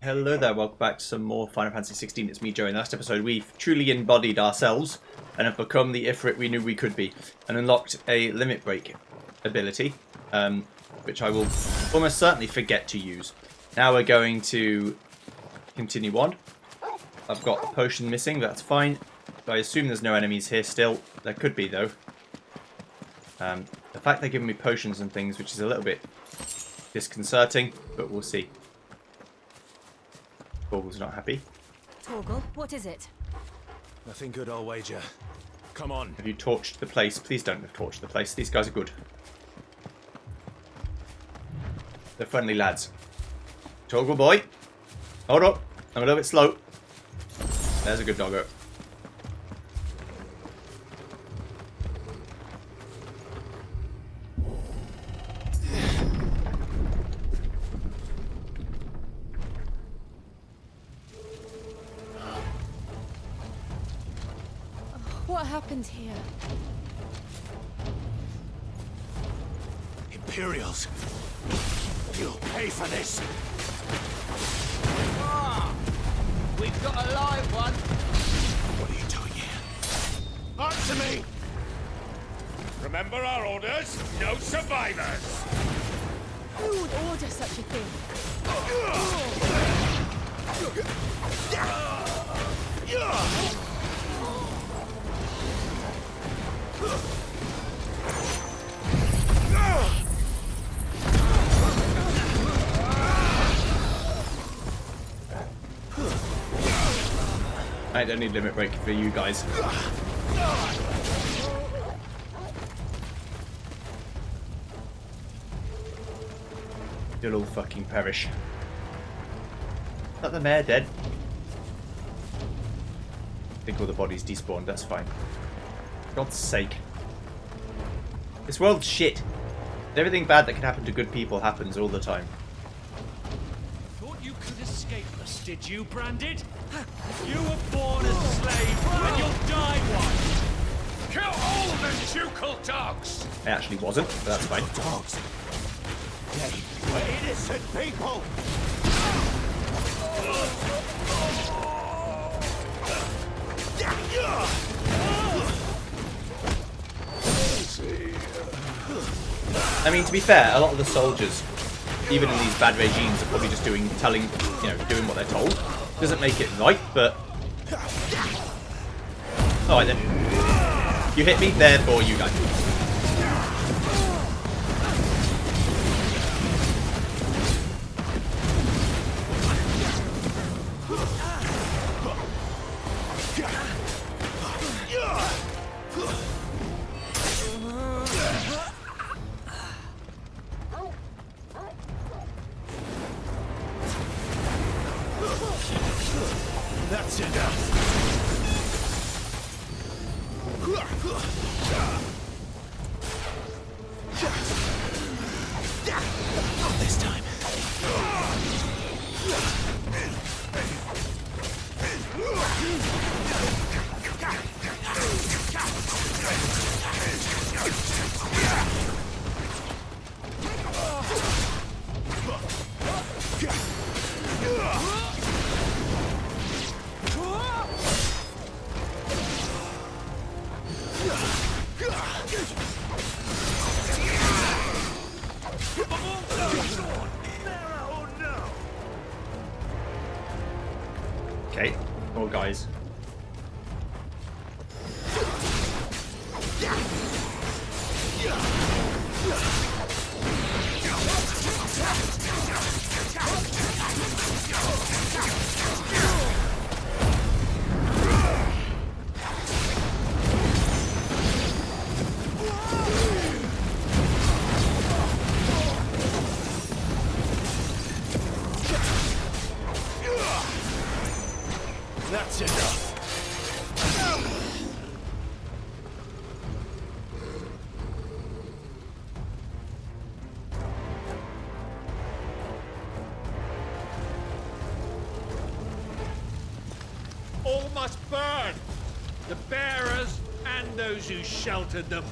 Hello there, welcome back to some more Final Fantasy XVI. It's me, Joe. In the last episode, we've truly embodied ourselves and have become the Ifrit we knew we could be, and unlocked a limit break ability, which I will almost certainly forget to use. Now we're going to continue on. I've got a potion missing, that's fine. I assume there's no enemies here still. There could be, though. The fact they're giving me potions and things, which is a little bit disconcerting, but we'll see. Torgal's not happy. Torgal, what is it? Nothing good, I'll wager. Come on. Have you torched the place? Please don't have torched the place. These guys are good. They're friendly lads. Torgal boy. Hold up. I'm a little bit slow. There's a good doggo. What happened here? Imperials. You'll pay for this. Ah, we've got a live one. What are you doing here? Answer me! Remember our orders? No survivors! Who would order such a thing? I don't need limit break for you guys. You'll all fucking perish. Is that the mayor dead? I think all the bodies despawned, that's fine. For God's sake. This world's shit. Everything bad that can happen to good people happens all the time. Thought you could escape us, did you, Branded? You were born as a slave, and you'll die one. Kill all the ducal dogs! I actually wasn't, but that's fine. Dogs? They were innocent people! I mean, to be fair, a lot of the soldiers, even in these bad regimes, are probably just doing what they're told. Doesn't make it right, but... Alright then. You hit me, therefore you die. That's enough! Not this time. Okay, more guys. That's enough! All must burn. The bearers and those who sheltered them.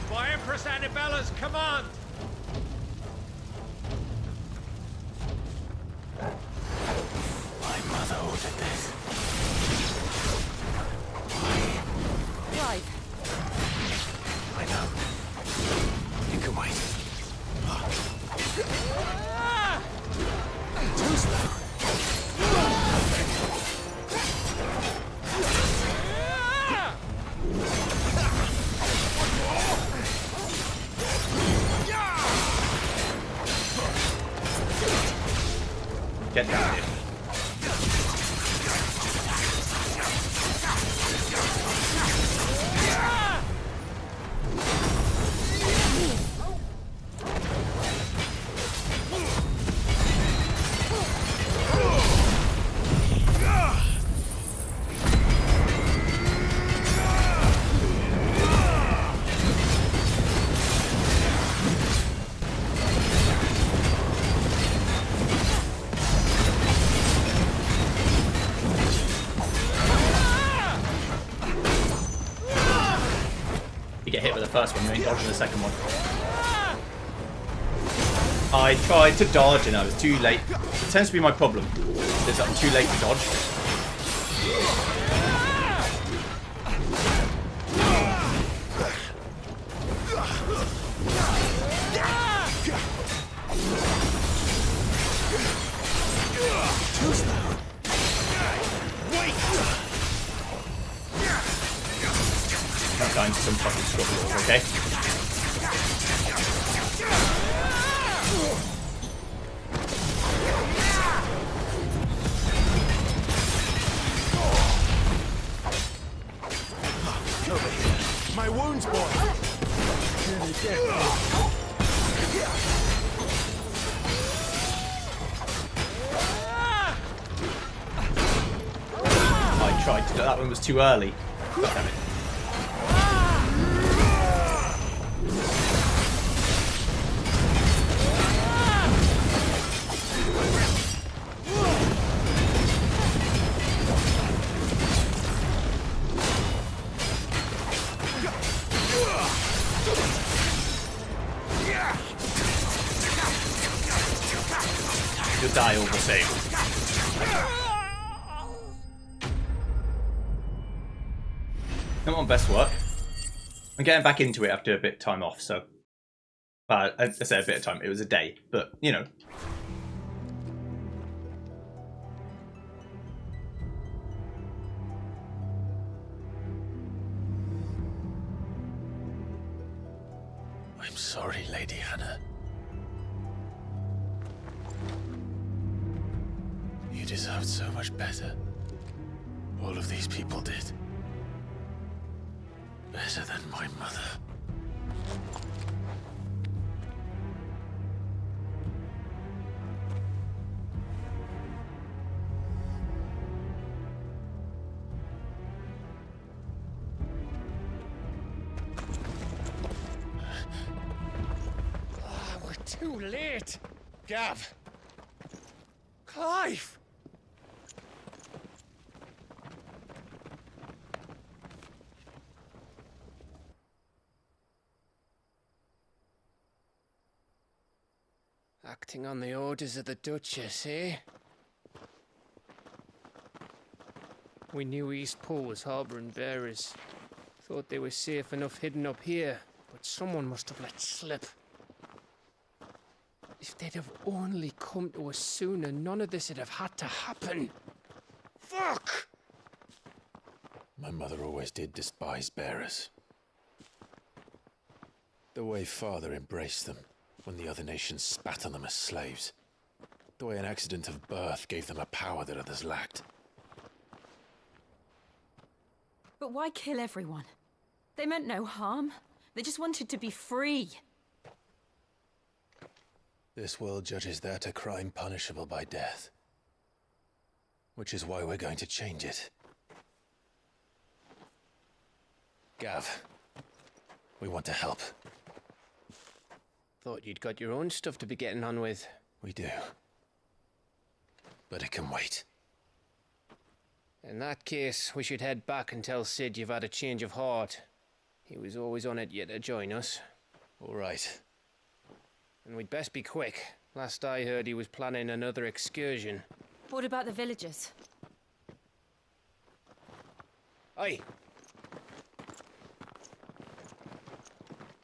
By Empress Annabella's command. Get down here. You get hit with the first one, you ain't dodging the second one. I tried to dodge and I was too late. It tends to be my problem, is I'm too late to dodge. Sometimes some fucking scribbles, okay? Over here. My wounds, boy. I tried to do that one was too early. God damn it. You'll die all the same. Not on best work. I'm getting back into it after a bit of time off, so... I say a bit of time, it was a day, but, you know. I'm sorry, Lady Hannah. You deserved so much better. All of these people did. Better than my mother. We're too late. Gav. Clive. Acting on the orders of the Duchess, eh? We knew Eastpool was harbouring bearers. Thought they were safe enough hidden up here, but someone must have let slip. If they'd have only come to us sooner, none of this would have had to happen. Fuck! My mother always did despise bearers. The way Father embraced them when the other nations spat on them as slaves. The way an accident of birth gave them a power that others lacked. But why kill everyone? They meant no harm. They just wanted to be free. This world judges that a crime punishable by death. Which is why we're going to change it. Gav, we want to help. Thought you'd got your own stuff to be getting on with. We do. But it can wait. In that case, we should head back and tell Sid you've had a change of heart. He was always on it yet to join us. All right. And we'd best be quick. Last I heard, he was planning another excursion. What about the villagers? Aye.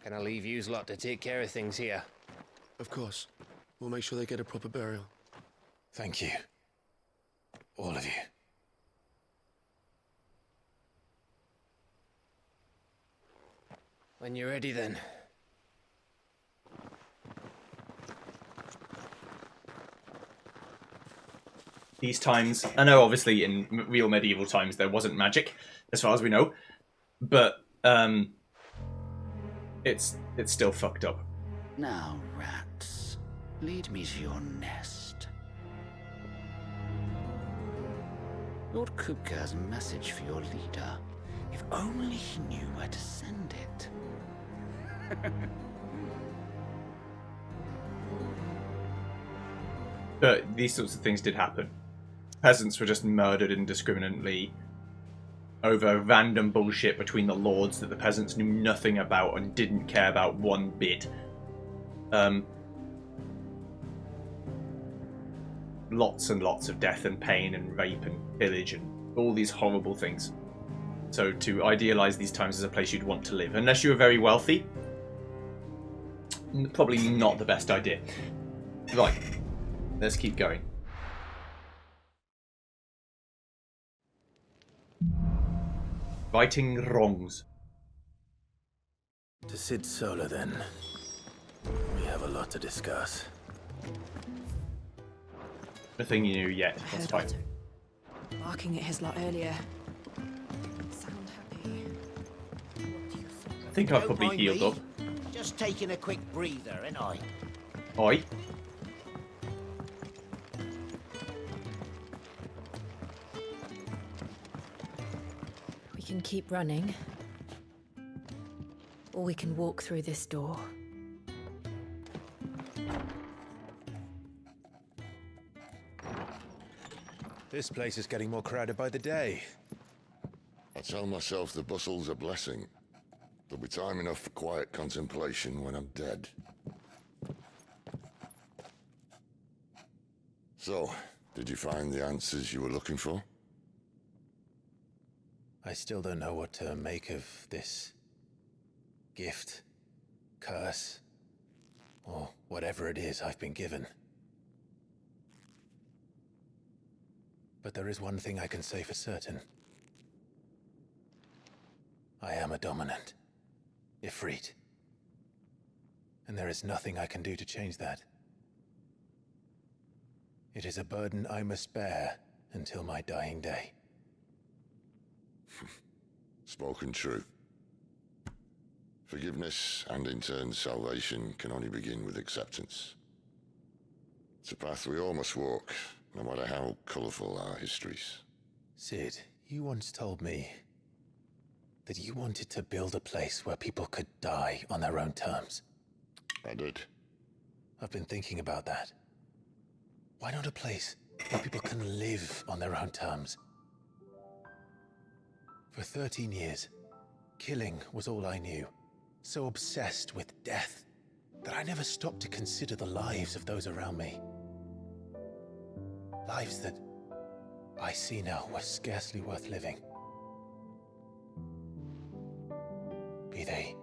Can I leave yous lot to take care of things here? Of course. We'll make sure they get a proper burial. Thank you. All of you. When you're ready, then. These times, I know obviously in real medieval times there wasn't magic, as far as we know, but it's still fucked up. Now, rats, lead me to your nest. Lord Kupka has a message for your leader. If only he knew where to send it. But these sorts of things did happen. Peasants were just murdered indiscriminately over random bullshit between the lords that the peasants knew nothing about and didn't care about one bit. Lots and lots of death and pain and rape and pillage and all these horrible things. So to idealize these times as a place you'd want to live, unless you were very wealthy, probably not the best idea. Right, let's keep going. Righting wrongs. To Sid Solar, then. We have a lot to discuss. Nothing you knew yet. I That's heard fine. Otto barking at his lot earlier. Sound happy. What do you think? I think I've Don't probably mind healed me. up. Just taking a quick breather, ain't I? Oi. We can keep running. Or we can walk through this door. This place is getting more crowded by the day. I tell myself the bustle's a blessing. There'll be time enough for quiet contemplation when I'm dead. So, did you find the answers you were looking for? I still don't know what to make of this gift, curse, or whatever it is I've been given. But there is one thing I can say for certain. I am a dominant, Ifrit. And there is nothing I can do to change that. It is a burden I must bear until my dying day. Spoken true. Forgiveness, and in turn salvation, can only begin with acceptance. It's a path we all must walk, no matter how colourful our histories. Sid, you once told me that you wanted to build a place where people could die on their own terms. I did. I've been thinking about that. Why not a place where people can live on their own terms? For 13 years, killing was all I knew. So obsessed with death that I never stopped to consider the lives of those around me. Lives that I see now were scarcely worth living. Be they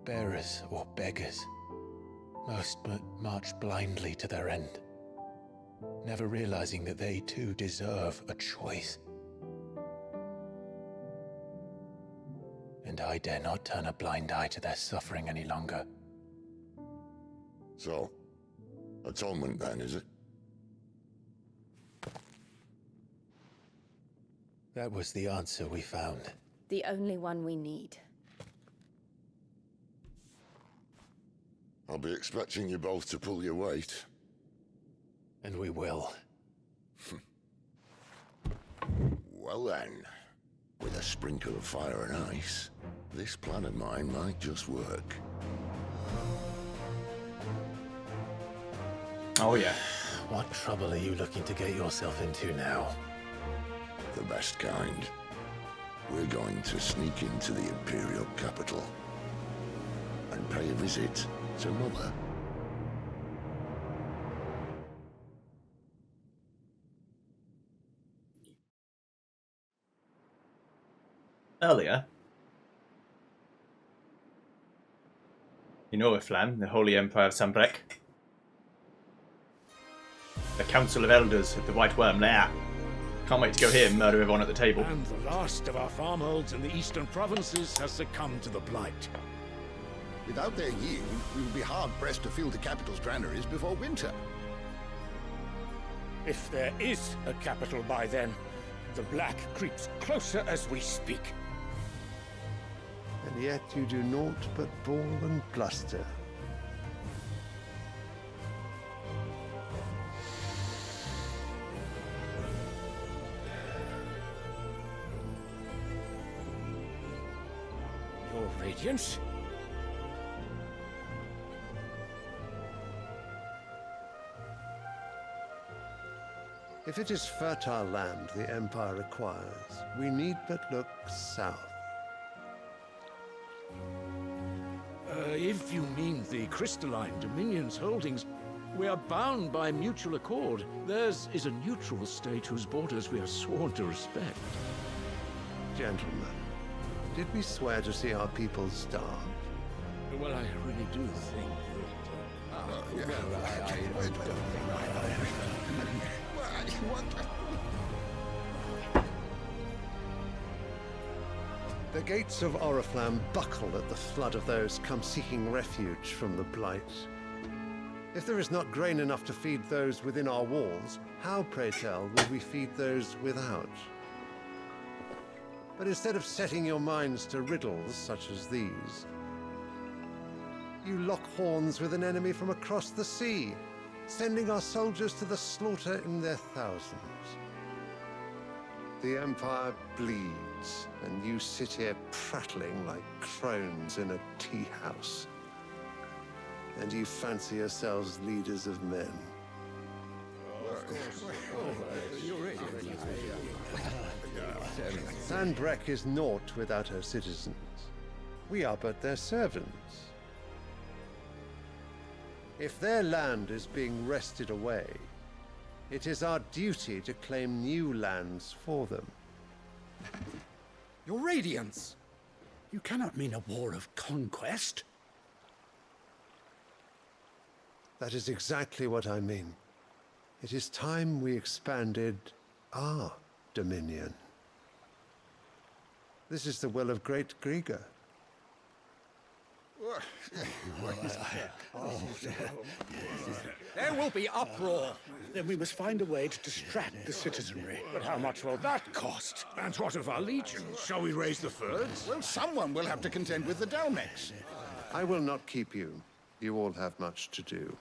bearers or beggars, most march blindly to their end, never realizing that they too deserve a choice. And I dare not turn a blind eye to their suffering any longer. So, atonement then, is it? That was the answer we found. The only one we need. I'll be expecting you both to pull your weight. And we will. Well then, with a sprinkle of fire and ice, this plan of mine might just work. Oh yeah. What trouble are you looking to get yourself into now? The best kind. We're going to sneak into the Imperial capital and pay a visit to Mother. Earlier, you know Iflam, the Holy Empire of Sambrek. The Council of Elders at the White Worm Lair. Can't wait to go here and murder everyone at the table. And the last of our farmholds in the eastern provinces has succumbed to the blight. Without their yield, we will be hard-pressed to fill the capital's granaries before winter. If there is a capital by then, the black creeps closer as we speak. And yet you do naught but bawl and bluster. Your Radiance? If it is fertile land the Empire requires, we need but look south. If you mean the crystalline Dominion's holdings, we are bound by mutual accord. Theirs is a neutral state whose borders we are sworn to respect. Gentlemen, did we swear to see our people starve? Well, I really do think The gates of Oriflamme buckle at the flood of those come seeking refuge from the blight. If there is not grain enough to feed those within our walls, how, pray tell, will we feed those without? But instead of setting your minds to riddles such as these, you lock horns with an enemy from across the sea, sending our soldiers to the slaughter in their thousands. The Empire bleeds, and you sit here prattling like crones in a tea house. And you fancy yourselves leaders of men. Sandbreck is naught without her citizens. We are but their servants. If their land is being wrested away, it is our duty to claim new lands for them. Your Radiance! You cannot mean a war of conquest. That is exactly what I mean. It is time we expanded our dominion. This is the will of great Grieger. There will be uproar. Then we must find a way to distract the citizenry. But how much will that cost? And what of our legions? Shall we raise the furs? Well, someone will have to contend with the Dalmex. I will not keep you. You all have much to do.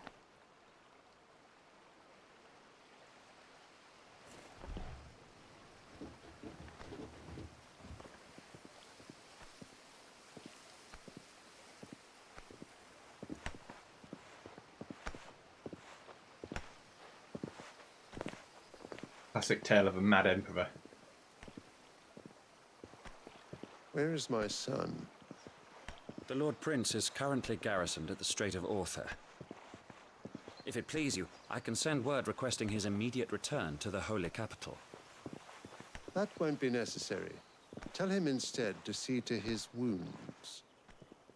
Classic tale of a mad emperor. Where is my son? The Lord Prince is currently garrisoned at the Strait of Arthur. If it please you, I can send word requesting his immediate return to the Holy Capital. That won't be necessary. Tell him instead to see to his wounds.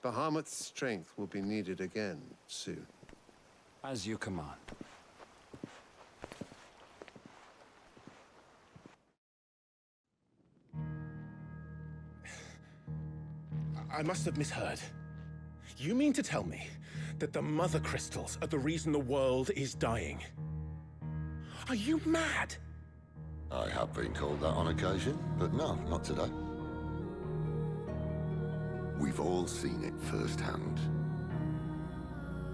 Bahamut's strength will be needed again soon. As you command. I must have misheard. You mean to tell me that the Mother Crystals are the reason the world is dying? Are you mad? I have been called that on occasion, but no, not today. We've all seen it firsthand.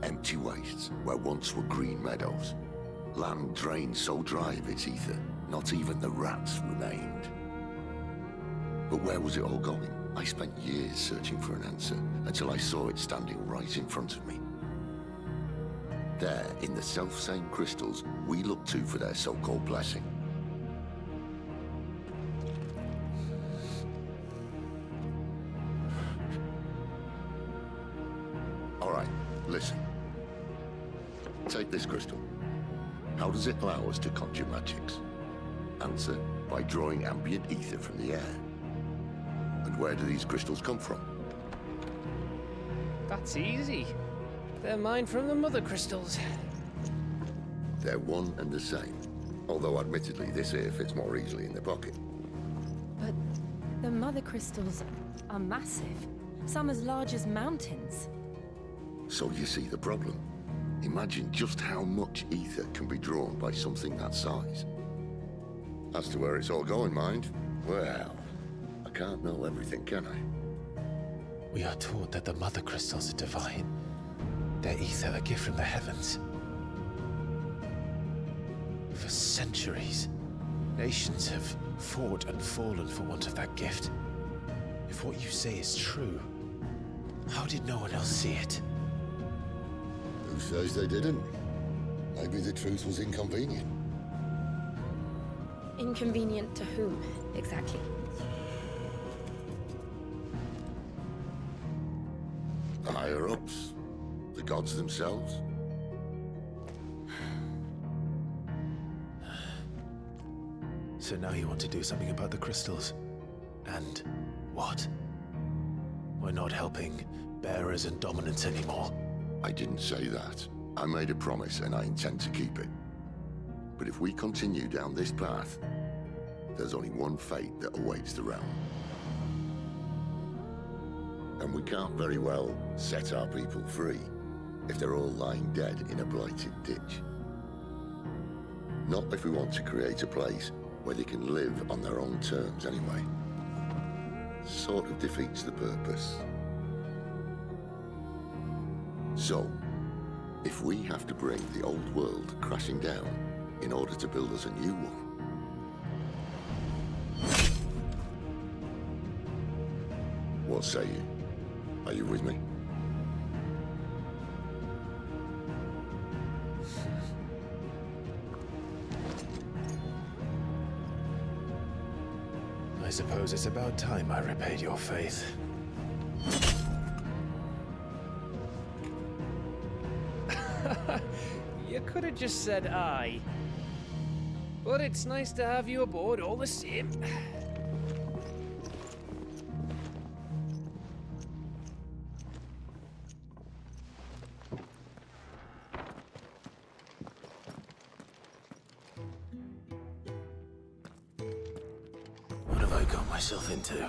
Empty wastes where once were green meadows. Land drained so dry of its ether, not even the rats remained. But where was it all going? I spent years searching for an answer until I saw it standing right in front of me. There, in the self-same crystals we look to for their so-called blessing. All right, listen. Take this crystal. How does it allow us to conjure magics? Answer, by drawing ambient ether from the air. And where do these crystals come from? That's easy. They're mine from the Mother Crystals. They're one and the same. Although, admittedly, this here fits more easily in the pocket. But the mother crystals are massive. Some as large as mountains. So you see the problem. Imagine just how much ether can be drawn by something that size. As to where it's all going, mind, well, I can't know everything, can I? We are taught that the mother crystals are divine. Their ether a gift from the heavens. For centuries, nations have fought and fallen for want of that gift. If what you say is true, how did no one else see it? Who says they didn't? Maybe the truth was inconvenient. Inconvenient to whom, exactly? The higher-ups? The gods themselves? So now you want to do something about the crystals. And what? We're not helping bearers and dominants anymore. I didn't say that. I made a promise and I intend to keep it. But if we continue down this path, there's only one fate that awaits the realm. And we can't very well set our people free if they're all lying dead in a blighted ditch. Not if we want to create a place where they can live on their own terms anyway. Sort of defeats the purpose. So, if we have to bring the old world crashing down in order to build us a new one, what say you? Are you with me? I suppose it's about time I repaid your faith. You could have just said aye. But it's nice to have you aboard all the same. What have I got myself into?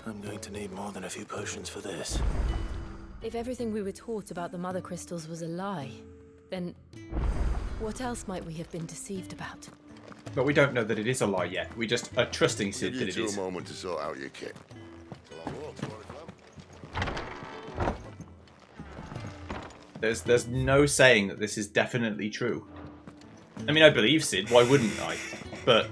I'm going to need more than a few potions for this. If everything we were taught about the mother crystals was a lie, then what else might we have been deceived about? But we don't know that it is a lie yet. We just are trusting Sid that it Give is. you a moment to sort out your kit. It's a long walk, Forrest, man. There's no saying that this is definitely true. I mean, I believe Sid. Why wouldn't I? But,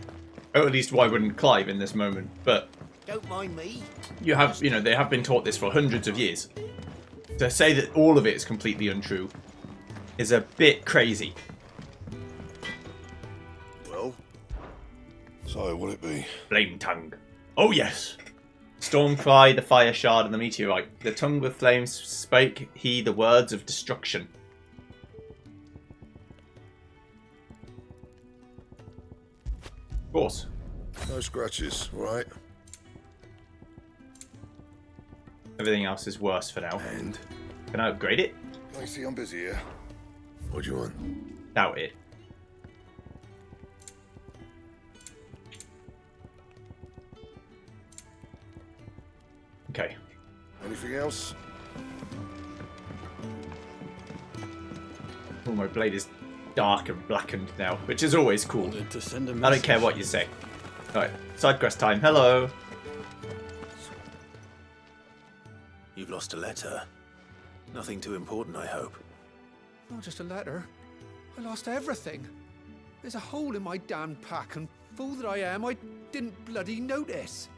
or at least why wouldn't Clive in this moment? But Don't mind me. you have, they have been taught this for hundreds of years. To say that all of it is completely untrue is a bit crazy. Well, so will it be? Flame tongue. Oh yes. Stormcry, the fire shard, and the meteorite. The tongue with flames spake he the words of destruction. Of course. No scratches, right? Everything else is worse for now. And? Can I upgrade it? I see I'm busy here. What do you want? Doubt it. Okay. Anything else? Oh, my blade is dark and blackened now, which is always cool. I don't care what you say. Alright, side quest time. Hello. You've lost a letter. Nothing too important, I hope. Not just a letter. I lost everything. There's a hole in my damn pack, and fool that I am, I didn't bloody notice.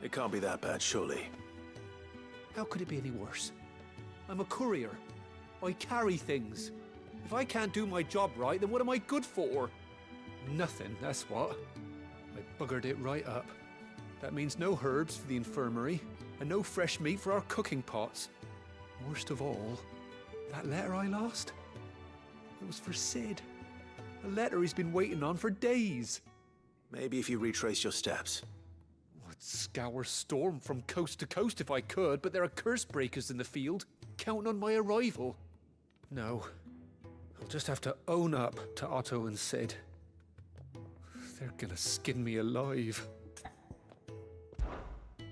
It can't be that bad, surely. How could it be any worse? I'm a courier. I carry things. If I can't do my job right, then what am I good for? Nothing, that's what. I buggered it right up. That means no herbs for the infirmary, and no fresh meat for our cooking pots. Worst of all, that letter I lost? It was for Sid. A letter he's been waiting on for days. Maybe if you retrace your steps. I'd scour Storm from coast to coast if I could, but there are curse breakers in the field, counting on my arrival. No. I'll just have to own up to Otto and Sid. They're gonna skin me alive.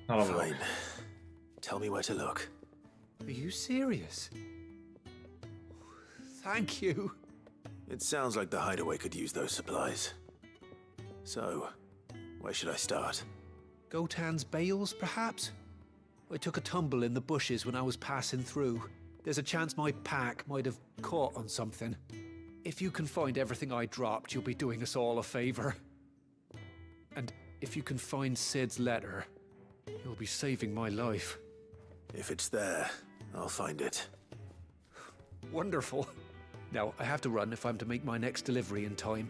Fine. Tell me where to look. Are you serious? Thank you. It sounds like the hideaway could use those supplies. So, where should I start? Gotan's bales, perhaps? I took a tumble in the bushes when I was passing through. There's a chance my pack might have caught on something. If you can find everything I dropped, you'll be doing us all a favor. And if you can find Sid's letter, you'll be saving my life. If it's there, I'll find it. Wonderful. Now, I have to run if I'm to make my next delivery in time.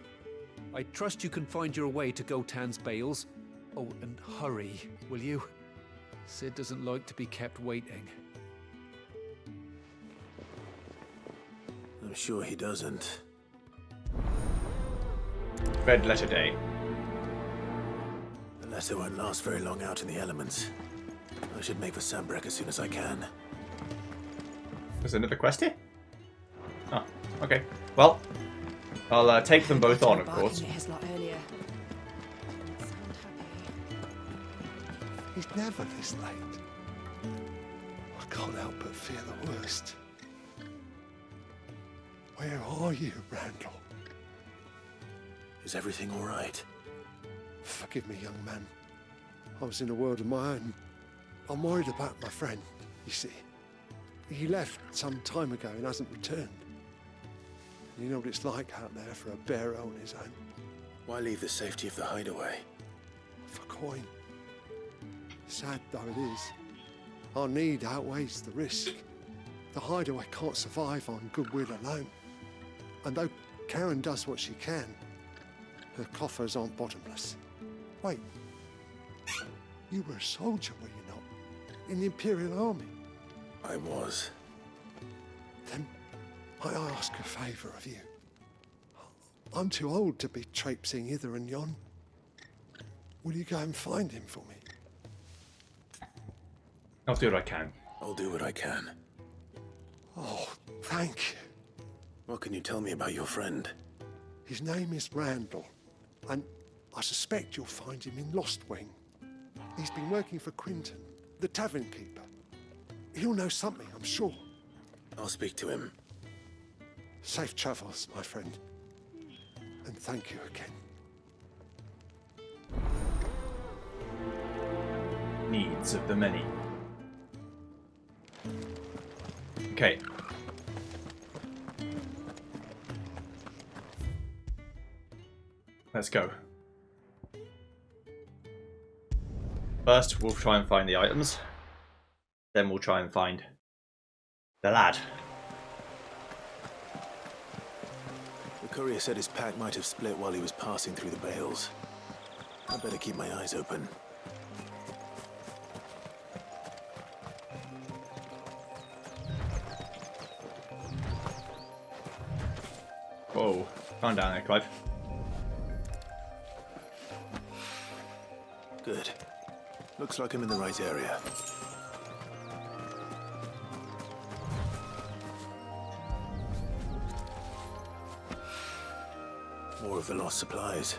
I trust you can find your way to Gotan's bales. Oh, and hurry, will you? Sid doesn't like to be kept waiting. I'm sure he doesn't. Red letter day. The letter won't last very long out in the elements. I should make for Sambrek as soon as I can. There's another quest here? Oh, okay. Well, I'll take them both on, of course. He's never this late. I can't help but fear the worst. Where are you, Randall? Is everything all right? Forgive me, young man. I was in a world of my own. I'm worried about my friend, you see. He left some time ago and hasn't returned. You know what it's like out there for a bearer on his own. Why leave the safety of the hideaway? For coin. Sad though it is, our need outweighs the risk. The hideaway can't survive on goodwill alone. And though Karen does what she can, her coffers aren't bottomless. Wait, you were a soldier, were you not? In the Imperial Army? I was. Then I ask a favour of you. I'm too old to be traipsing hither and yon. Will you go and find him for me? I'll do what I can. I'll do what I can. Oh, thank you. What can you tell me about your friend? His name is Randall, and I suspect you'll find him in Lost Wing. He's been working for Quinton, the tavern keeper. He'll know something, I'm sure. I'll speak to him. Safe travels, my friend. And thank you again. Needs of the many. Okay. Let's go. First, we'll try and find the items. Then we'll try and find the lad. The courier said his pack might have split while he was passing through the bales. I better keep my eyes open. Whoa, calm down there, Clive. Good. Looks like I'm in the right area. More of the lost supplies.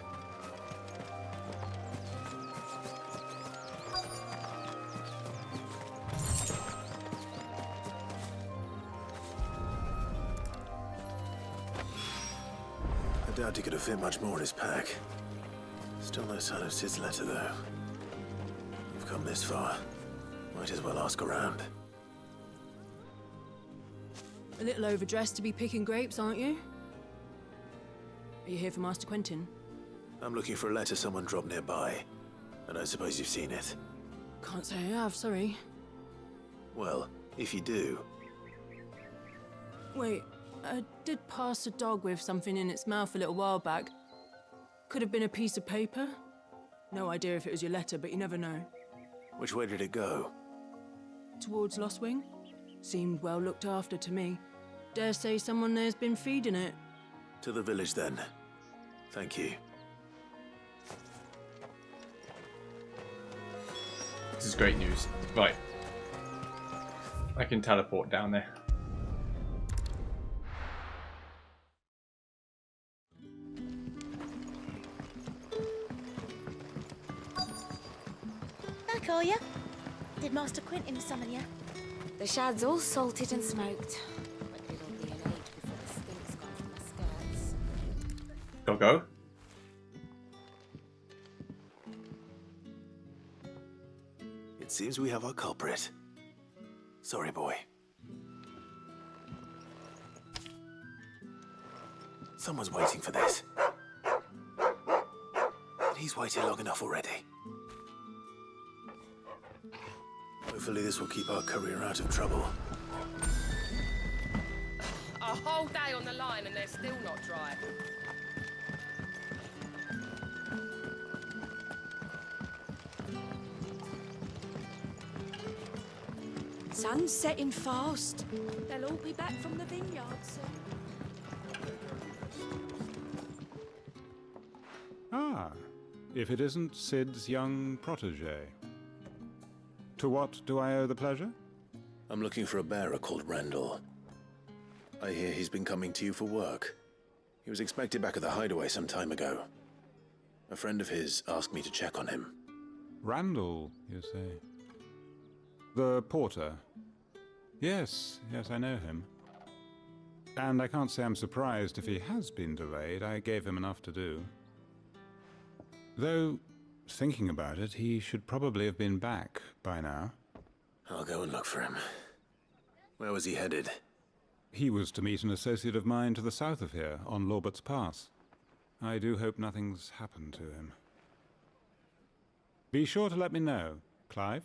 I doubt he could have fit much more in his pack. Still no sign of Sid's letter, though. We've come this far. Might as well ask around. A little overdressed to be picking grapes, aren't you? Are you here for Master Quentin? I'm looking for a letter someone dropped nearby. I don't suppose you've seen it. Can't say I have, sorry. Well, if you do... Wait, I did pass a dog with something in its mouth a little while back. Could have been a piece of paper. No idea if it was your letter, but you never know. Which way did it go? Towards Lost Wing? Seemed well looked after to me. Dare say someone there's been feeding it. To the village, then. Thank you. This is great news. Right. I can teleport down there. back, are you? Did Master Quentin summon you? The shad's all salted and smoked. But it'll be an age before the stink's gone from my skirts. Go. It seems we have our culprit. Sorry, boy. Someone's waiting for this. And he's waited long enough already. Hopefully this will keep our career out of trouble. A whole day on the line and they're still not dry. Sun's setting fast. They'll all be back from the vineyard soon. Ah, if it isn't Sid's young protege. To what do I owe the pleasure? I'm looking for a bearer called Randall. I hear he's been coming to you for work. He was expected back at the hideaway some time ago. A friend of his asked me to check on him. Randall, you say? The porter? Yes, I know him. And I can't say I'm surprised if he has been delayed. I gave him enough to do. Though, thinking about it, he should probably have been back by now. I'll go and look for him. Where was he headed? He was to meet an associate of mine to the south of here, on Lorbert's Pass. I do hope nothing's happened to him. Be sure to let me know, Clive.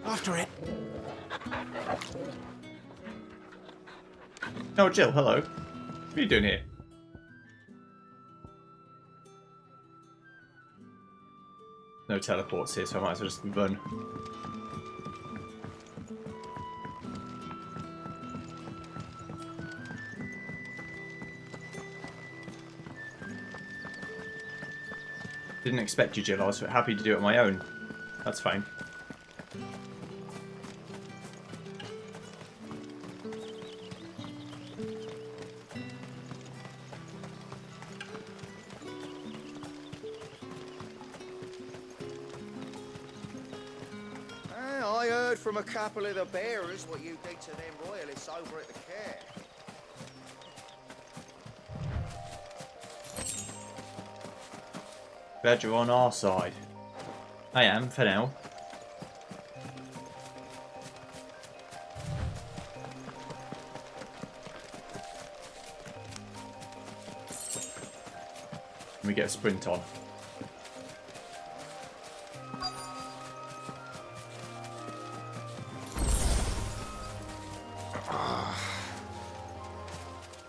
After it! Oh, Jill, hello. What are you doing here? No teleports here, so I might as well just run. Didn't expect you, Jill. I was happy to do it on my own. That's fine. I heard from a couple of the bearers what you did to them royalists over at the care. Glad you're on our side. I am, for now. Let me get a sprint on.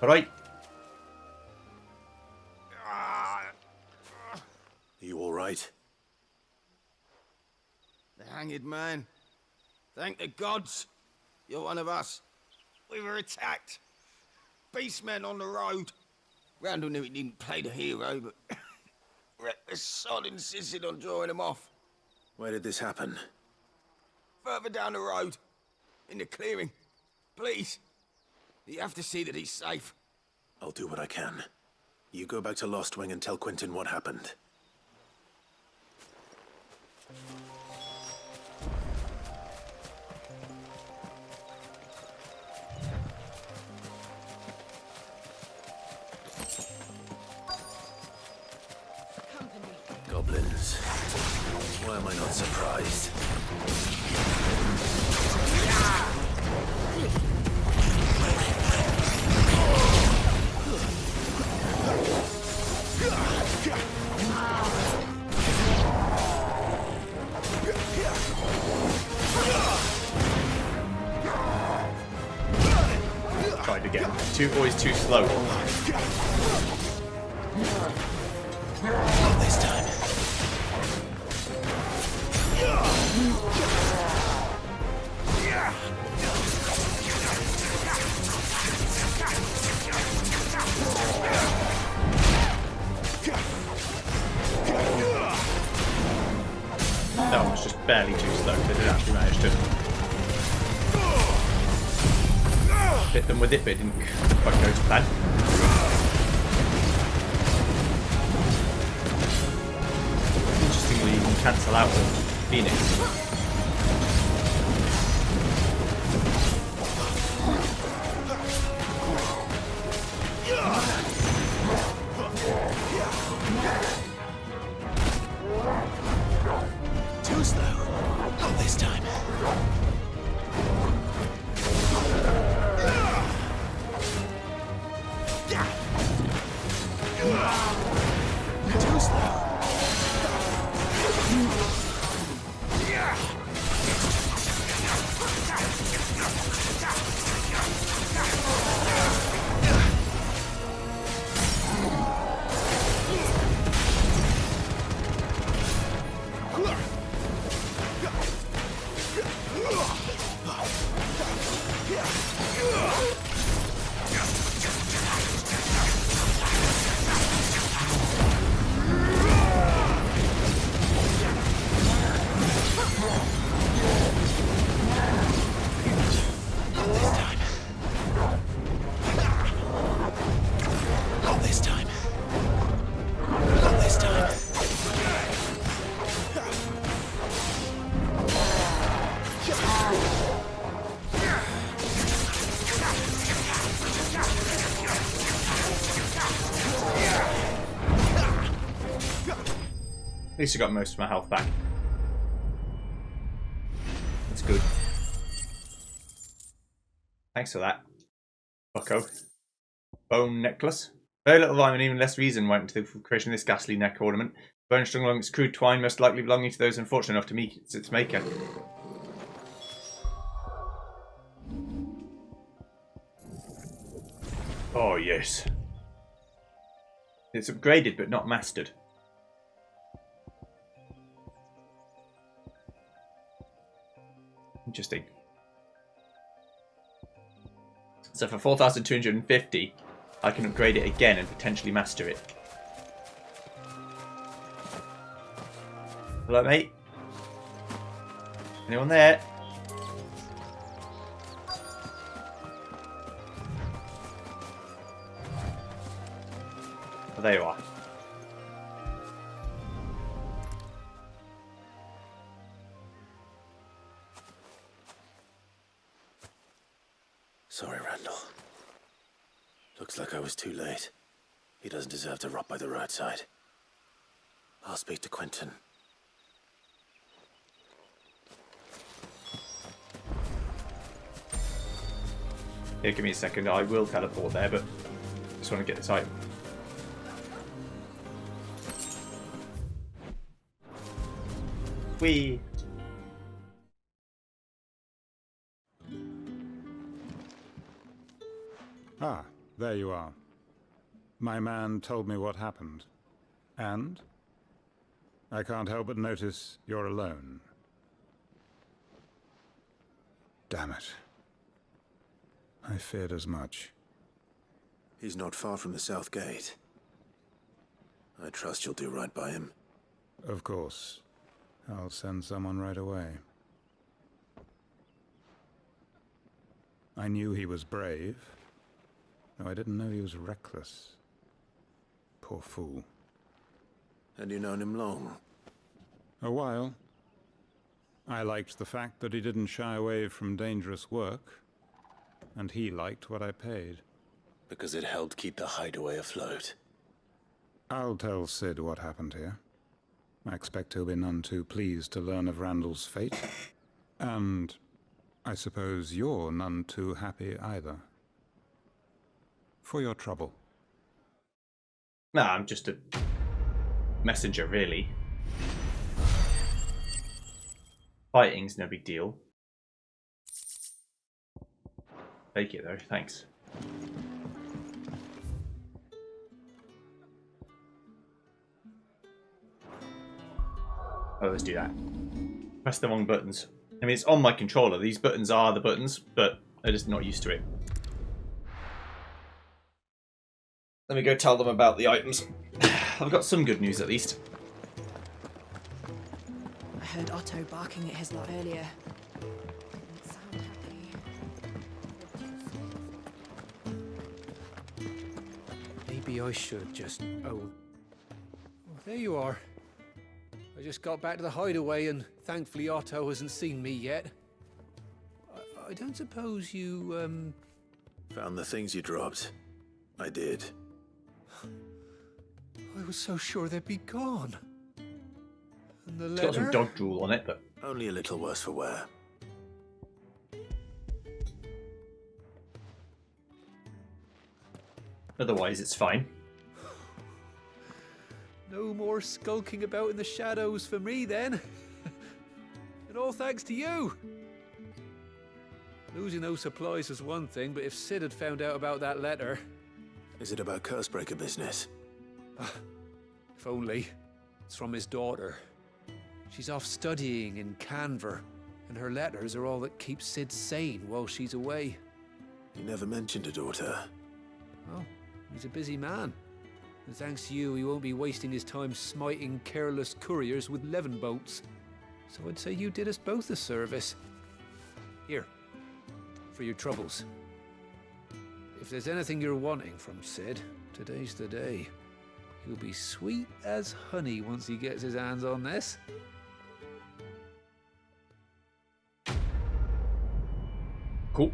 Alright. Are you all right? The hanged man. Thank the gods. You're one of us. We were attacked. Beastmen on the road. Randall knew he didn't play the hero, but the sod insisted on drawing him off. Where did this happen? Further down the road. In the clearing. Please. You have to see that he's safe. I'll do what I can. You go back to Lost Wing and tell Quentin what happened. Goblins. Why am I not surprised? Tried again. Always too slow. Not this time. That one was just barely too slow. They didn't actually manage to hit them with it, but it didn't quite go to plan. cancel out Phoenix. Too slow. Not this time. Too slow. At least I got most of my health back. That's good. Thanks for that, bucko. Bone necklace. Very little rhyme and even less reason went into the creation of this ghastly neck ornament. Bone strung along its crude twine, most likely belonging to those unfortunate enough to meet its maker. Oh yes. It's upgraded but not mastered. Interesting. So for 4,250, I can upgrade it again and potentially master it. Hello, mate? Anyone there? Oh, there you are. Sorry, Randall. Looks like I was too late. He doesn't deserve to rot by the roadside. I'll speak to Quentin. Here, give me a second. I will teleport there, but I just want to get this item. Whee! Ah, there you are. My man told me what happened. And? I can't help but notice you're alone. Damn it. I feared as much. He's not far from the south gate. I trust you'll do right by him. Of course. I'll send someone right away. I knew he was brave. No, I didn't know he was reckless. Poor fool. And you known him long? A while. I liked the fact that he didn't shy away from dangerous work, and he liked what I paid. Because it helped keep the hideaway afloat. I'll tell Sid what happened here. I expect he'll be none too pleased to learn of Randall's fate. And I suppose you're none too happy either. For your trouble. Nah, I'm just a messenger, really. Fighting's no big deal. Take it though, thanks. Oh, let's do that. Press the wrong buttons. I mean, it's on my controller. These buttons are the buttons, but I'm just not used to it. Let me go tell them about the items. I've got some good news at least. I heard Otto barking at his lot earlier. Didn't sound happy. Maybe I should just... Oh, there you are. I I just got back to the hideaway and thankfully Otto hasn't seen me yet. I don't suppose you, Found the things you dropped. I did. I was so sure they'd be gone. And the It's got some letter? dog drool on it, but... Only a little worse for wear. Otherwise, it's fine. No more skulking about in the shadows for me then. And all thanks to you. Losing those supplies was one thing, but if Sid had found out about that letter... Is it about Cursebreaker business? If only. It's from his daughter. She's off studying in Canver, and her letters are all that keeps Sid sane while she's away. You never mentioned a daughter. Oh, he's a busy man. And thanks to you, he won't be wasting his time smiting careless couriers with levin boats. So I'd say you did us both a service. Here, for your troubles. If there's anything you're wanting from Sid, today's the day. He'll be sweet as honey once he gets his hands on this. Cool.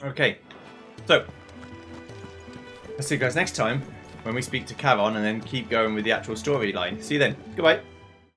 Okay, so I'll see you guys next time when we speak to Caron and then keep going with the actual storyline. See you then. Goodbye.